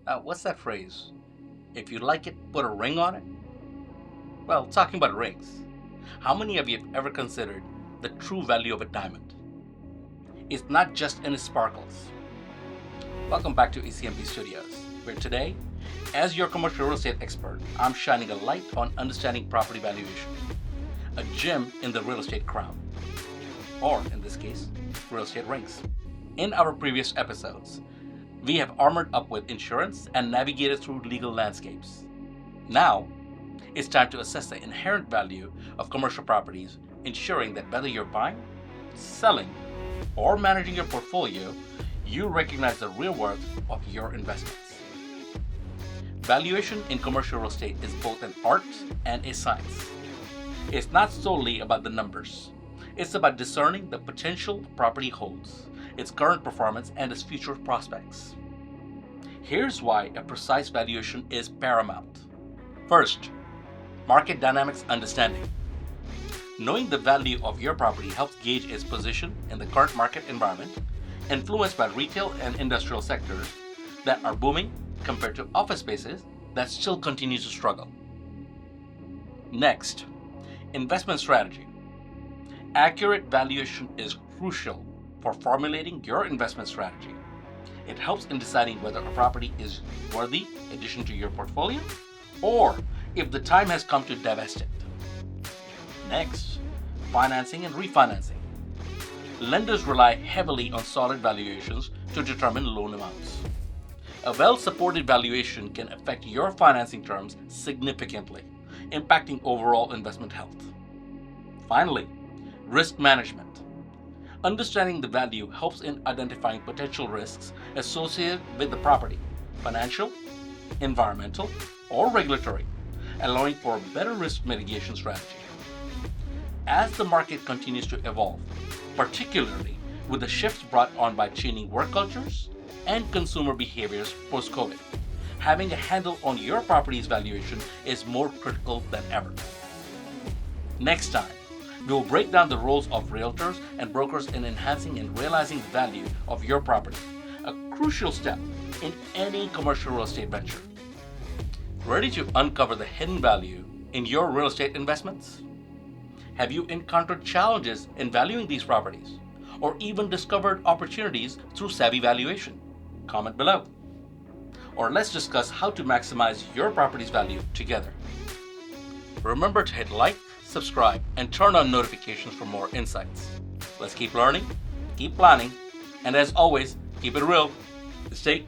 What's that phrase? If you like it, put a ring on it? Well, talking about rings, how many of you have ever considered the true value of a diamond? It's not just in its sparkles. Welcome back to ECMP Studios, where today, as your commercial real estate expert, I'm shining a light on understanding property valuation, a gem in the real estate crown, or in this case, real estate rings. In our previous episodes, we have armored up with insurance and navigated through legal landscapes. Now, it's time to assess the inherent value of commercial properties, ensuring that whether you're buying, selling, or managing your portfolio, you recognize the real worth of your investments. Valuation in commercial real estate is both an art and a science. It's not solely about the numbers. It's about discerning the potential a property holds, its current performance, and its future prospects. Here's why a precise valuation is paramount. First, market dynamics understanding. Knowing the value of your property helps gauge its position in the current market environment, influenced by retail and industrial sectors that are booming compared to office spaces that still continue to struggle. Next, investment strategy. Accurate valuation is crucial for formulating your investment strategy. It helps in deciding whether a property is worthy addition to your portfolio or if the time has come to divest it. Next, financing and refinancing. Lenders rely heavily on solid valuations to determine loan amounts. A well-supported valuation can affect your financing terms significantly, impacting overall investment health. Finally, risk management. Understanding the value helps in identifying potential risks associated with the property, financial, environmental, or regulatory, allowing for a better risk mitigation strategy. As the market continues to evolve, particularly with the shifts brought on by changing work cultures and consumer behaviors post-COVID, having a handle on your property's valuation is more critical than ever. Next time, we will break down the roles of realtors and brokers in enhancing and realizing the value of your property, a crucial step in any commercial real estate venture. Ready to uncover the hidden value in your real estate investments? Have you encountered challenges in valuing these properties, or even discovered opportunities through savvy valuation? Comment below. Or let's discuss how to maximize your property's value together. Remember to hit like, subscribe, and turn on notifications for more insights. Let's keep learning, keep planning, and as always, keep it real. Stay